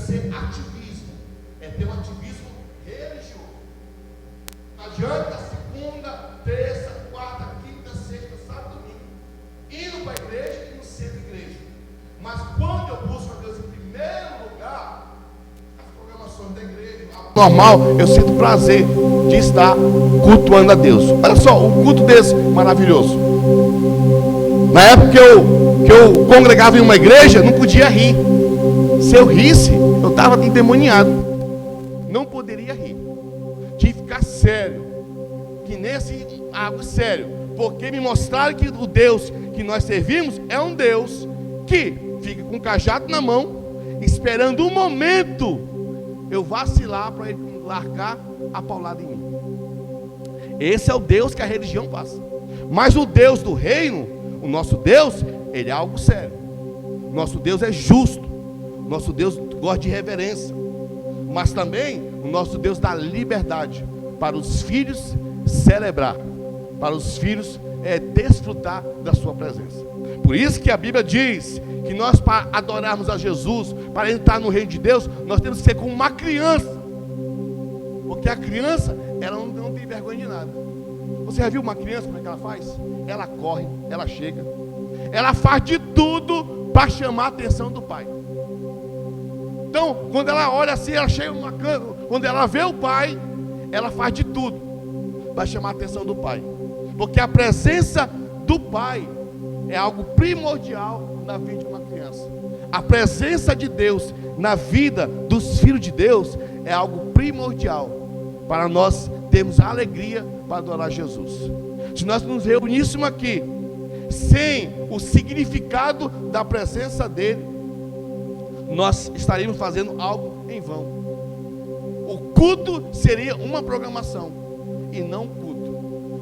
ser ativismo, é ter um ativismo religioso. Não adianta segunda, terça, quarta, quinta, sexta, sábado, domingo, indo para a igreja e não sendo igreja. Mas quando eu busco a Deus em primeiro lugar, as programações da igreja, normal, eu sinto prazer de estar cultuando a Deus. Olha só, um culto desse maravilhoso. Na época que eu congregava em uma igreja, não podia rir. Se eu risse, eu estava endemoniado. Não poderia rir. Tinha que ficar sério. Que nesse algo sério. Porque me mostraram que o Deus que nós servimos é um Deus que fica com o cajado na mão, esperando um momento eu vacilar para ele largar a paulada em mim. Esse é o Deus que a religião passa. Mas o Deus do reino, o nosso Deus, ele é algo sério. Nosso Deus é justo. Nosso Deus gosta de reverência. Mas também o nosso Deus dá liberdade para os filhos celebrar, para os filhos desfrutar da sua presença. Por isso que a Bíblia diz que nós, para adorarmos a Jesus, para entrar no reino de Deus, nós temos que ser como uma criança. Porque a criança, ela não tem vergonha de nada. Você já viu uma criança, como é que ela faz? Ela corre, ela chega, ela faz de tudo para chamar a atenção do pai. Então, quando ela olha assim, ela chega numa cama, quando ela vê o pai, ela faz de tudo para chamar a atenção do pai. Porque a presença do pai é algo primordial na vida de uma criança. A presença de Deus na vida dos filhos de Deus é algo primordial para nós termos a alegria para adorar Jesus. Se nós nos reuníssemos aqui sem o significado da presença dele, nós estaríamos fazendo algo em vão. O culto seria uma programação e não um culto.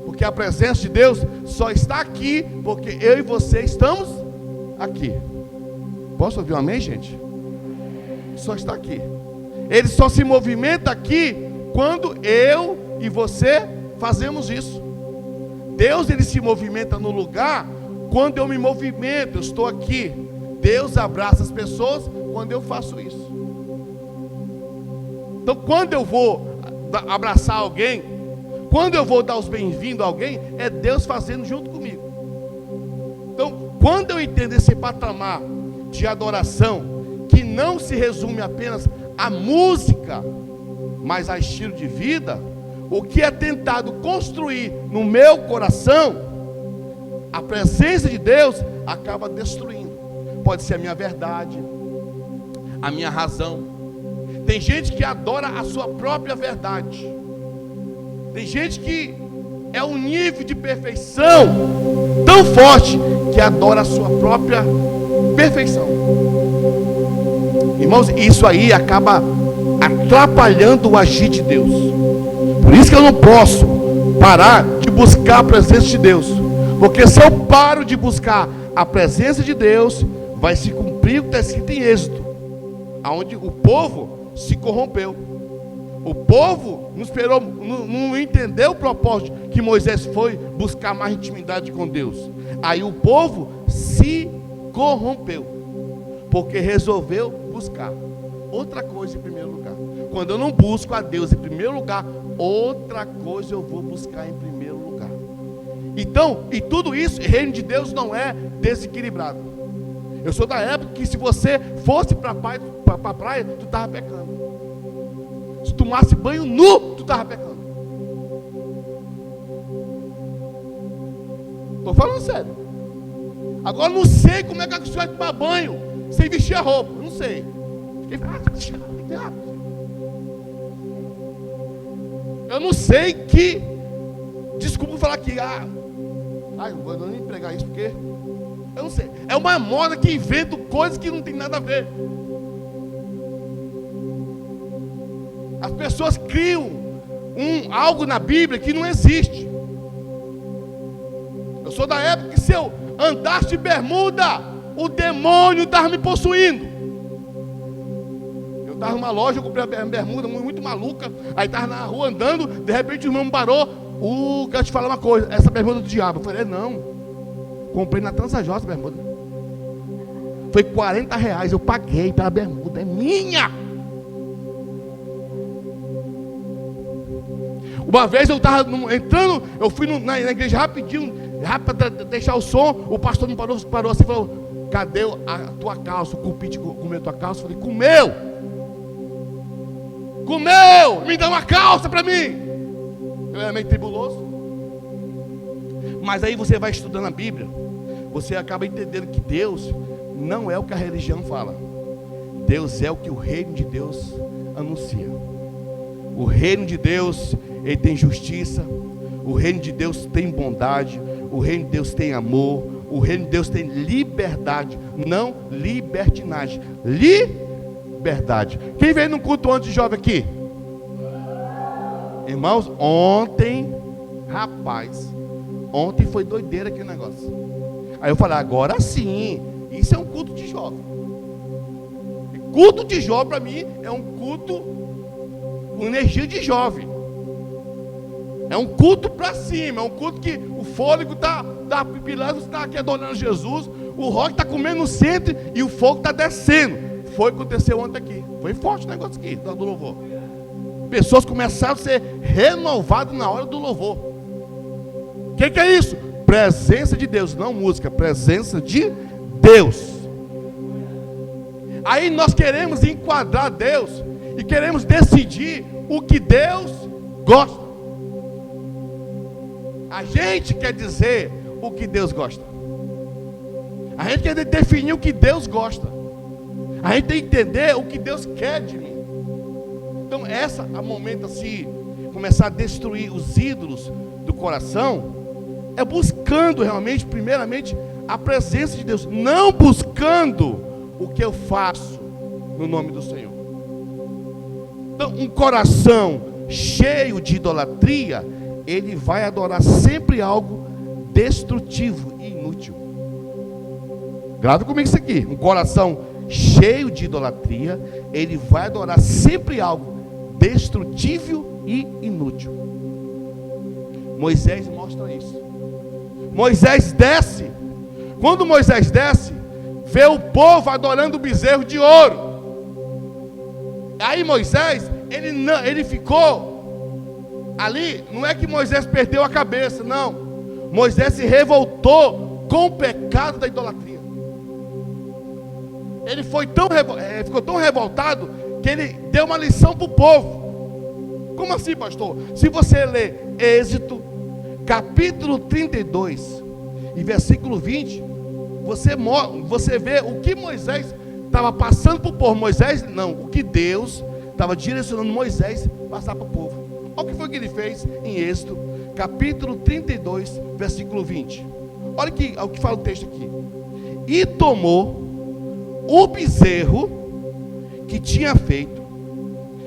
Porque a presença de Deus só está aqui porque eu e você estamos aqui. Posso ouvir um amém, gente? Só está aqui. Ele só se movimenta aqui quando eu e você fazemos isso. Deus, ele se movimenta no lugar quando eu me movimento, eu estou aqui. Deus abraça as pessoas quando eu faço isso. Então, quando eu vou abraçar alguém, quando eu vou dar os bem-vindos a alguém, é Deus fazendo junto comigo. Então, quando eu entendo esse patamar de adoração, que não se resume apenas a música, mas a estilo de vida, o que é tentado construir no meu coração, a presença de Deus acaba destruindo. Pode ser a minha verdade, a minha razão. Tem gente que adora a sua própria verdade. Tem gente que é um nível de perfeição tão forte que adora a sua própria perfeição. Irmãos, isso aí acaba atrapalhando o agir de Deus. Por isso que eu não posso parar de buscar a presença de Deus. Porque se eu paro de buscar a presença de Deus, vai se cumprir o que está escrito em Êxodo, onde o povo se corrompeu. O povo não esperou, não entendeu o propósito que Moisés foi buscar mais intimidade com Deus. Aí o povo se corrompeu, porque resolveu buscar outra coisa em primeiro lugar. Quando eu não busco a Deus em primeiro lugar, outra coisa eu vou buscar em primeiro lugar. Então, e tudo isso, o reino de Deus não é desequilibrado. Eu sou da época que se você fosse para a praia, tu estava pecando. Se tomasse banho nu, tu estava pecando. Estou falando sério. Agora não sei como é que a pessoa vai tomar banho sem vestir a roupa. Não sei. Eu não sei que. Desculpa falar aqui. Eu vou nem pregar isso porque. Eu não sei. É uma moda que inventa coisas que não tem nada a ver. As pessoas criam algo na Bíblia que não existe. Eu sou da época que se eu andasse de bermuda, o demônio estava me possuindo. Eu estava numa loja, eu comprei uma bermuda muito maluca. Aí estava na rua andando, de repente o irmão me parou. Quero te falar uma coisa, essa bermuda do diabo. Eu falei, não. Comprei na Transajó essa bermuda. Foi R$40, eu paguei pela bermuda, é minha. Uma vez eu estava entrando, eu fui na igreja rapidinho, rápido para deixar o som. O pastor me parou assim e falou: cadê a tua calça? O cupite comeu a tua calça? Eu falei: comeu! Me dá uma calça para mim. Eu era meio tribuloso. Mas aí você vai estudando a Bíblia, você acaba entendendo que Deus não é o que a religião fala. Deus é o que o reino de Deus anuncia. O reino de Deus, ele tem justiça. O reino de Deus tem bondade. O reino de Deus tem amor. O reino de Deus tem liberdade, não libertinagem. Liberdade. Quem veio no culto ontem de jovem aqui? Irmãos, ontem, rapaz, ontem foi doideira aquele negócio. Aí eu falei: agora sim, isso é um culto de jovem. Culto de jovem para mim é um culto com energia de jovem. É um culto para cima, é um culto que o fôlego está pipilando, você está aqui adorando Jesus, o rock está comendo no centro e o fogo está descendo. Foi o que aconteceu ontem aqui. Foi forte o negócio aqui, do louvor. Pessoas começaram a ser renovadas na hora do louvor. O que é isso? Presença de Deus, não música, presença de Deus. Aí nós queremos enquadrar Deus e queremos decidir o que Deus gosta. A gente quer dizer o que Deus gosta. A gente quer definir o que Deus gosta. A gente tem que entender o que Deus quer de mim. Então essa é o momento assim, começar a destruir os ídolos do coração, é buscando realmente, primeiramente, a presença de Deus, não buscando o que eu faço no nome do Senhor. Então, um coração cheio de idolatria, ele vai adorar sempre algo destrutivo e inútil. Grave comigo isso aqui. Um coração cheio de idolatria, ele vai adorar sempre algo destrutível e inútil. Moisés mostra isso. Moisés desce. Quando Moisés desce, vê o povo adorando o bezerro de ouro. Aí Moisés, ele ficou ali. Não é que Moisés perdeu a cabeça, não. Moisés se revoltou com o pecado da idolatria. Ele ficou tão revoltado que ele deu uma lição para o povo. Como assim, pastor? Se você ler Êxodo, capítulo 32 e versículo 20, você vê o que Moisés estava passando para o povo. Moisés, não, o que Deus estava direcionando Moisés passar para o povo. Olha o que foi que ele fez em Êxodo, capítulo 32, versículo 20. Olha o que fala o texto aqui. E tomou o bezerro que tinha feito,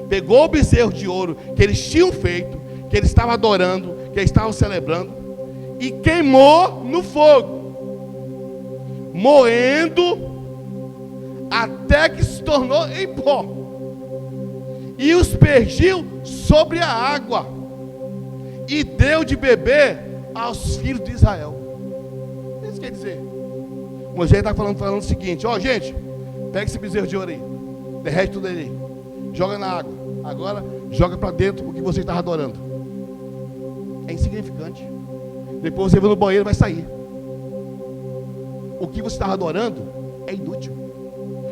pegou o bezerro de ouro que eles tinham feito, que eles estavam adorando, que eles estavam celebrando, e queimou no fogo, moendo até que se tornou em pó, e os aspergiu sobre a água, e deu de beber aos filhos de Israel. Isso quer dizer, Moisés está falando o seguinte: ó, gente, pega esse bezerro de ouro aí, derrete tudo aí, joga na água, agora joga para dentro o que você estava adorando. É insignificante. Depois você vai no banheiro e vai sair. O que você estava adorando é inútil.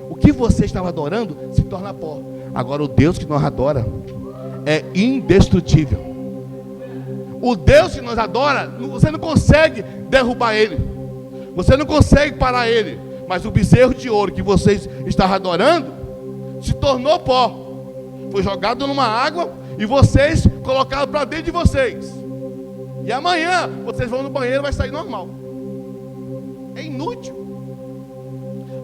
O que você estava adorando se torna pó. Agora o Deus que nós adora é indestrutível. O Deus que nós adora, você não consegue derrubar ele, você não consegue parar ele. Mas o bezerro de ouro que vocês estavam adorando se tornou pó, foi jogado numa água e vocês colocaram para dentro de vocês. E amanhã vocês vão no banheiro e vai sair normal. É inútil.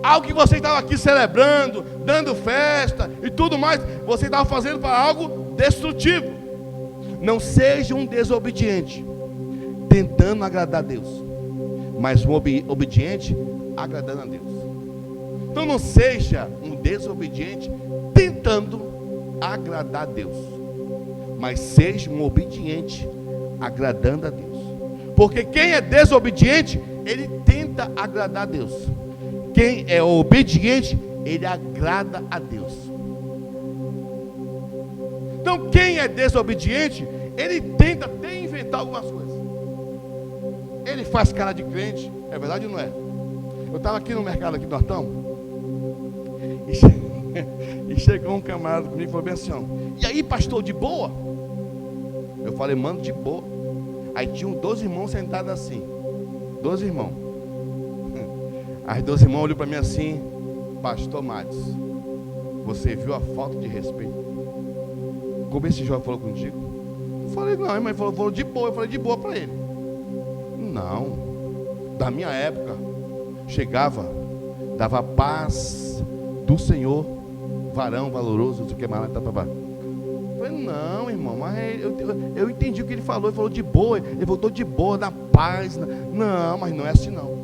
Algo que você estava aqui celebrando, dando festa e tudo mais, você estava fazendo para algo destrutivo. Não seja um desobediente tentando agradar a Deus, mas um obediente agradando a Deus. Então não seja um desobediente tentando agradar a Deus, mas seja um obediente agradando a Deus. Porque quem é desobediente, ele tenta agradar a Deus. Quem é obediente, ele agrada a Deus. Então quem é desobediente, ele tenta até inventar algumas coisas. Ele faz cara de crente, é verdade ou não é? Eu estava aqui no mercado aqui do Nortão, e chegou um camarada comigo e falou bem assim, ó, e aí pastor, de boa? Eu falei, mano, de boa. Aí tinham 12 irmãos sentados assim, 12 irmãos. As 12 irmãos olhou para mim assim, pastor Matos, você viu a falta de respeito? Como esse jovem falou contigo? Eu falei, não, mas ele falou de boa. Eu falei de boa para ele. Não, da minha época, chegava, dava paz do Senhor, varão valoroso, do que mais, eu falei, não, irmão, mas eu entendi o que ele falou de boa, ele voltou de boa, da paz. Não, mas não é assim não.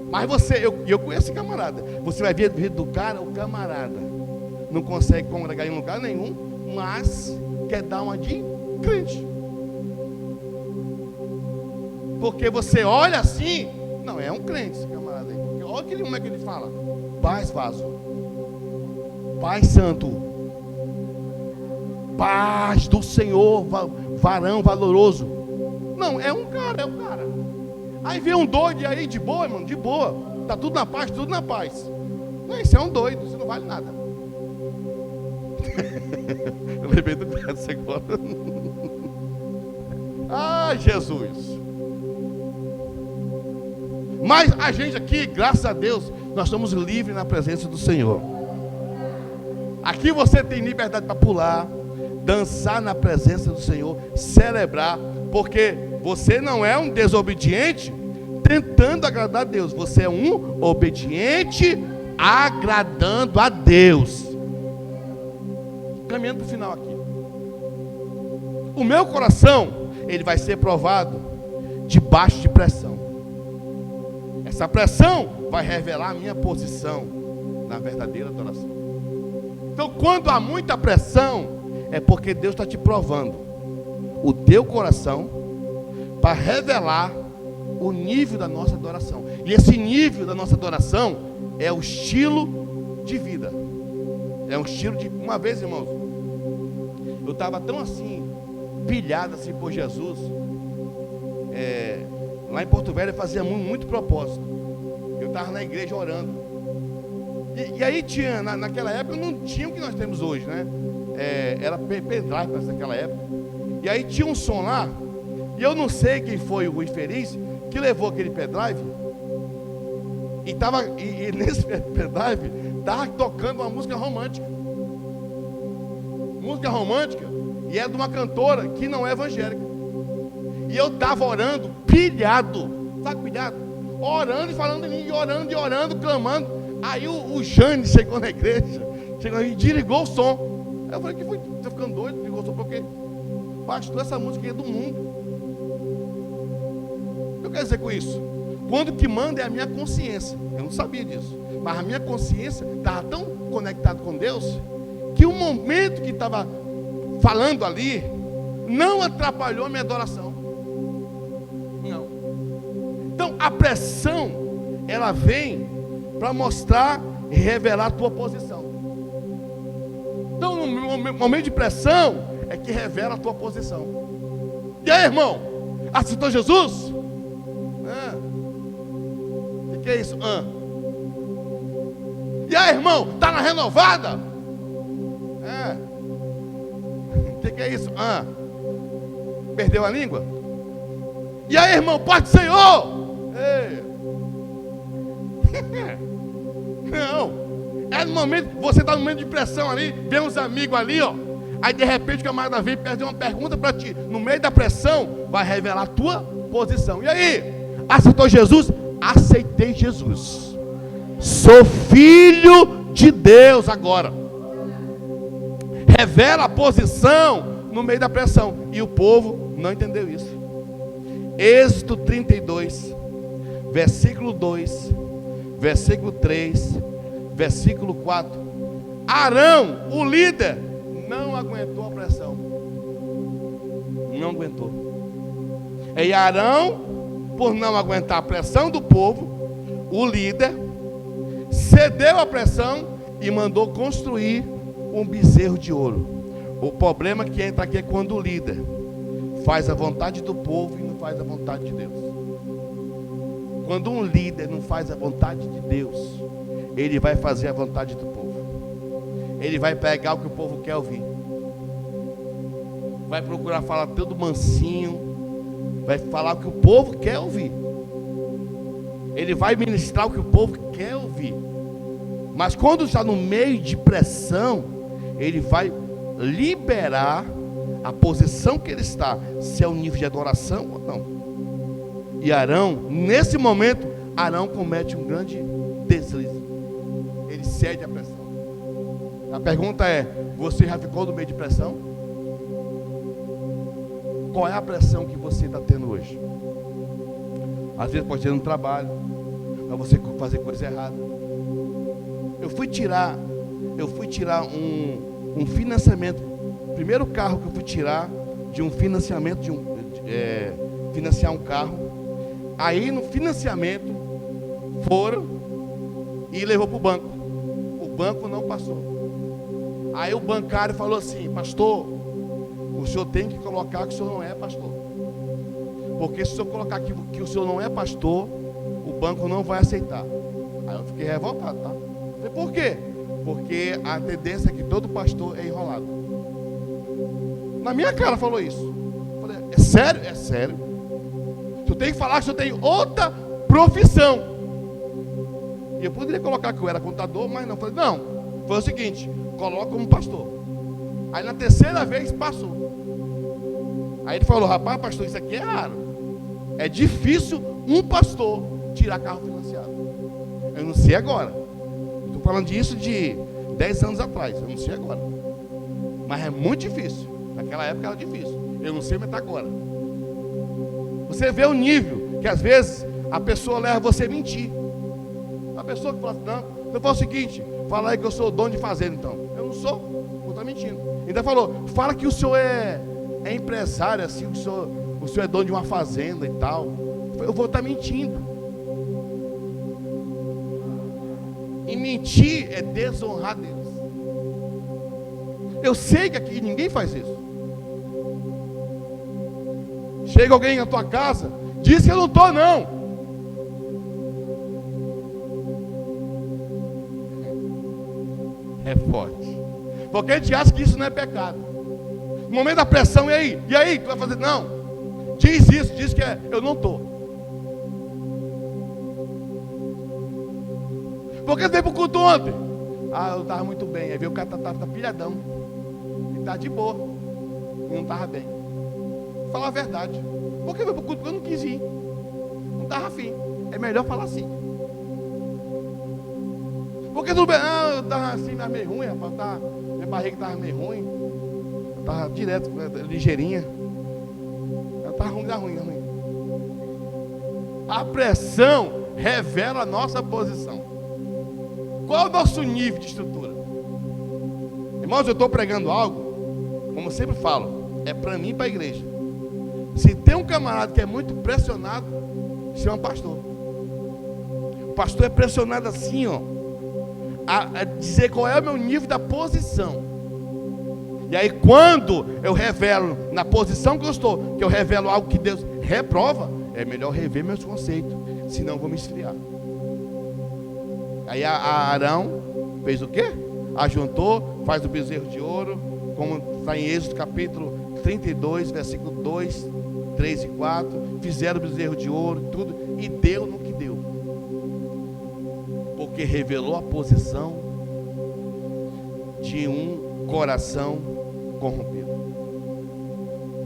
Mas eu conheço esse camarada, você vai ver do cara, o camarada não consegue congregar em lugar nenhum, mas quer dar uma de crente. Porque você olha assim, não, é um crente esse camarada aí. Porque olha como é que ele fala. Paz, vaso. Paz santo. Paz do Senhor, varão valoroso. Não, é um cara. Aí vem um doido aí, de boa, irmão, de boa. Tá tudo na paz, tudo na paz. Não, isso é um doido, isso não vale nada. Eu lembrei do cara agora. Ai, Jesus. Mas a gente aqui, graças a Deus, nós estamos livres na presença do Senhor. Aqui você tem liberdade para pular, dançar na presença do Senhor, celebrar, porque você não é um desobediente tentando agradar a Deus, você é um obediente agradando a Deus. Caminhando para o final aqui. O meu coração, ele vai ser provado debaixo de pressão. Essa pressão vai revelar a minha posição na verdadeira adoração. Então, quando há muita pressão, é porque Deus está te provando o teu coração para revelar o nível da nossa adoração. E esse nível da nossa adoração é o estilo de vida. É um estilo de... Uma vez, irmãos, eu estava tão assim, pilhado assim por Jesus. Lá em Porto Velho eu fazia muito propósito. Eu estava na igreja orando. E aí tinha, naquela época não tinha o que nós temos hoje, né? Era pendrive naquela época. E aí tinha um som lá. E eu não sei quem foi o infeliz que levou aquele pendrive. E nesse pendrive estava tocando uma música romântica. Música romântica. E é de uma cantora que não é evangélica. E eu estava orando, pilhado. Sabe, pilhado? Orando e falando em mim, orando e orando, clamando. Aí o Jane chegou na igreja, e desligou o som. Aí eu falei, que foi? Você ficando doido? Desligou o som porque pastor, essa música é do mundo. O que eu quero dizer com isso? Quando que manda é a minha consciência. Eu não sabia disso. Mas a minha consciência estava tão conectada com Deus, que o momento que estava falando ali, não atrapalhou a minha adoração. Não. Então a pressão, ela vem para mostrar e revelar a tua posição. Então no momento de pressão é que revela a tua posição. E aí, irmão, aceitou Jesus? O que é isso? E aí, irmão, está na renovada? O que é isso? Perdeu a língua? E aí, irmão, paz do Senhor? Não. É no momento, você está no momento de pressão ali, vê uns amigos ali, ó. Aí de repente o camarada vem fazer uma pergunta para ti. No meio da pressão, vai revelar a tua posição. E aí? Aceitou Jesus? Aceitei Jesus. Sou filho de Deus agora. Revela a posição no meio da pressão. E o povo não entendeu isso. Êxodo 32, versículo 2, versículo 3, versículo 4. Arão, o líder, não aguentou a pressão. Não aguentou. E Arão, por não aguentar a pressão do povo, o líder cedeu à pressão e mandou construir um bezerro de ouro. O problema que entra aqui é quando o líder faz a vontade do povo e não faz a vontade de Deus. Quando um líder não faz a vontade de Deus, ele vai fazer a vontade do povo. Ele vai pegar o que o povo quer ouvir. Vai procurar falar tudo mansinho. Vai falar o que o povo quer ouvir. Ele vai ministrar o que o povo quer ouvir. Mas quando está no meio de pressão, ele vai liberar a posição que ele está, se é um nível de adoração ou não. E Arão, nesse momento, Arão comete um grande deslize. Ele cede à pressão. A pergunta é: você já ficou no meio de pressão? Qual é a pressão que você está tendo hoje? Às vezes pode ser no trabalho, para você fazer coisa errada. Eu fui tirar um financiamento. Primeiro carro que eu fui tirar de um financiamento, financiar um carro. Aí no financiamento foram e levou para o banco. O banco não passou. Aí o bancário falou assim: pastor, o senhor tem que colocar que o senhor não é pastor. Porque se o senhor colocar que o senhor não é pastor, o banco não vai aceitar. Aí eu fiquei revoltado, tá? Falei, por quê? Porque a tendência é que todo pastor é enrolado. Na minha cara falou isso. Eu falei, é sério? É sério. Tu tem que falar que tu tem outra profissão. E eu poderia colocar que eu era contador, mas não. Eu falei, não. Foi o seguinte: coloca como pastor. Aí na terceira vez passou. Aí ele falou, rapaz, pastor, isso aqui é raro. É difícil um pastor tirar carro financiado. Eu não sei agora. Estou falando disso de 10 anos atrás. Eu não sei agora. Mas é muito difícil. Naquela época era difícil. Eu não sei, mas está agora. Você vê o nível que às vezes a pessoa leva você a mentir. A pessoa que fala assim, não, eu falo o seguinte: fala aí que eu sou dono de fazenda, então. Eu não sou, eu estou mentindo. Ainda falou, fala que o senhor é empresário, assim, que o senhor é dono de uma fazenda e tal. Eu vou estar mentindo. E mentir é desonrar Deus. Eu sei que aqui ninguém faz isso. Chega alguém na tua casa, diz que eu não estou, não. É forte. Porque a gente acha que isso não é pecado. No momento da pressão, e aí? E aí? Tu vai fazer? Não. Diz isso, diz que eu não estou. Por que você veio para o culto ontem? Ah, eu estava muito bem. Aí veio o cara tá pilhadão. Ele está de boa. E não estava bem. Vou falar a verdade. Por que veio para o culto? Porque eu não quis ir. Não estava afim. É melhor falar assim. Porque tudo bem. Ah, eu estava assim, estava meio ruim, rapaz. Minha barriga estava meio ruim. Eu estava direto, ligeirinha. Eu estava ruim. A pressão revela a nossa posição. Qual é o nosso nível de estrutura? Irmãos, eu estou pregando algo, como eu sempre falo, é para mim e para a igreja. Se tem um camarada que é muito pressionado, chama pastor. O pastor é pressionado assim, ó, a dizer qual é o meu nível da posição. E aí quando eu revelo na posição que eu estou, que eu revelo algo que Deus reprova, é melhor rever meus conceitos, senão eu vou me esfriar. Aí Arão fez o quê? Ajuntou, faz o bezerro de ouro, como está em Êxodo capítulo 32, versículo 2, 3 e 4. Fizeram o bezerro de ouro, tudo, e deu no que deu. Porque revelou a posição de um coração corrompido.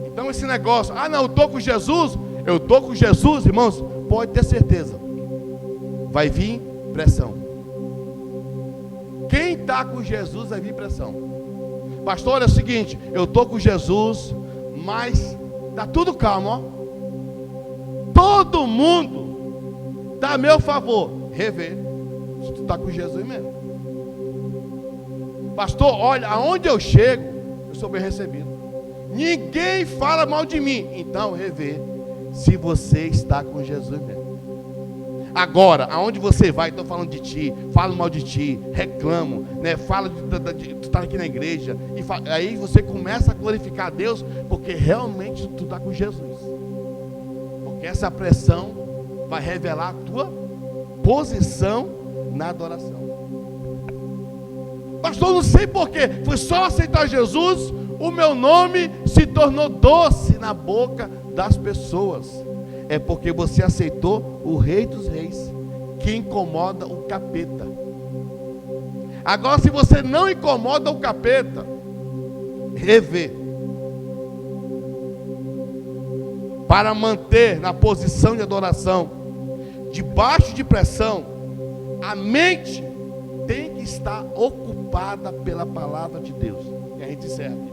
Então esse negócio, não, eu estou com Jesus, irmãos, pode ter certeza, vai vir pressão. Quem está com Jesus vai vir pressão. Pastor, olha o seguinte, eu estou com Jesus, mas está tudo calmo, ó. Todo mundo está a meu favor. Rever se tu está com Jesus mesmo. Pastor, olha, aonde eu chego, eu sou bem recebido. Ninguém fala mal de mim. Então, rever se você está com Jesus mesmo. Agora, aonde você vai, estão falando de ti, falam mal de ti, reclamam, né? Fala de tu estar aqui na igreja, aí você começa a glorificar a Deus, porque realmente tu está com Jesus. Porque essa pressão vai revelar a tua posição na adoração. Pastor, não sei porquê, foi só aceitar Jesus, o meu nome se tornou doce na boca das pessoas. É porque você aceitou o Rei dos Reis, que incomoda o capeta. Agora, se você não incomoda o capeta, revê. Para manter na posição de adoração, debaixo de pressão, a mente tem que estar ocupada pela palavra de Deus. E a gente serve.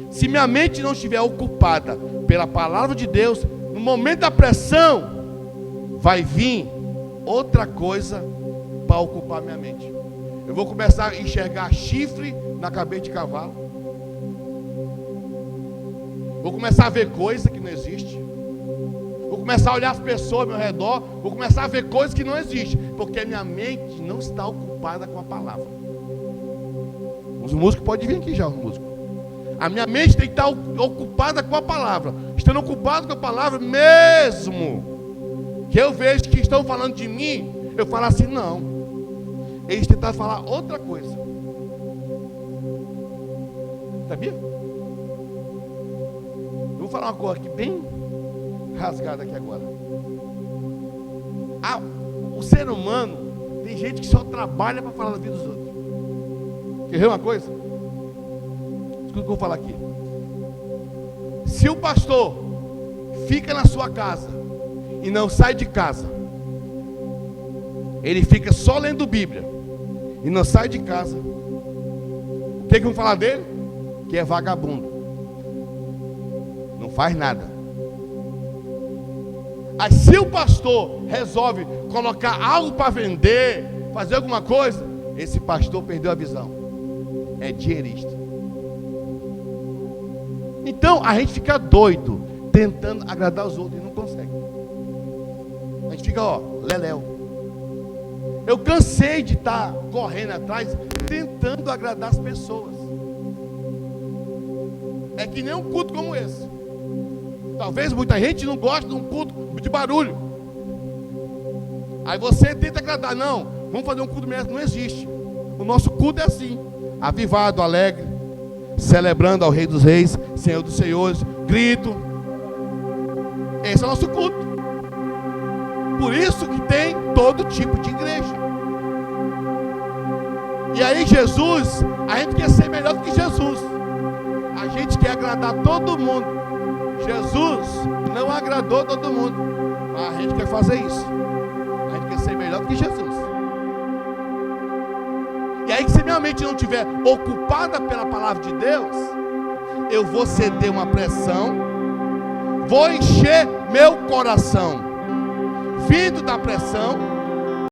Se minha mente não estiver ocupada pela palavra de Deus, no momento da pressão, vai vir outra coisa para ocupar minha mente. Eu vou começar a enxergar chifre na cabeça de cavalo. Vou começar a ver coisa que não existe. Vou começar a olhar as pessoas ao meu redor. Vou começar a ver coisas que não existem. Porque minha mente não está ocupada com a palavra. Os músicos podem vir aqui já, os músicos. A minha mente tem que estar ocupada com a palavra. Estando ocupado com a palavra, mesmo que eu vejo que estão falando de mim, eu falo assim, não. Eles tentaram falar outra coisa. Sabia? Eu vou falar uma coisa aqui bem rasgada aqui agora. O ser humano, tem gente que só trabalha para falar da vida dos outros. Quer ver uma coisa? Escuta o que eu vou falar aqui. Se o pastor fica na sua casa e não sai de casa, ele fica só lendo Bíblia e não sai de casa, o que vão falar dele? Que é vagabundo, não faz nada. Aí se o pastor resolve colocar algo para vender, fazer alguma coisa, esse pastor perdeu a visão, é dinheirista. Então a gente fica doido tentando agradar os outros e não consegue. A gente fica, leléu. Eu cansei de estar correndo atrás tentando agradar as pessoas. É que nem um culto como esse. Talvez muita gente não goste de um culto de barulho. Aí você tenta agradar. Não, vamos fazer um culto mesmo. Não existe. O nosso culto é assim, avivado, alegre, celebrando ao Rei dos Reis, Senhor dos Senhores, grito. Esse é o nosso culto. Por isso que tem todo tipo de igreja. E aí Jesus, a gente quer ser melhor do que Jesus. A gente quer agradar todo mundo. Jesus não agradou todo mundo, mas a gente quer fazer isso. A gente quer ser melhor do que Jesus. E aí, se minha mente não estiver ocupada pela palavra de Deus, eu vou ceder uma pressão, vou encher meu coração vindo da pressão,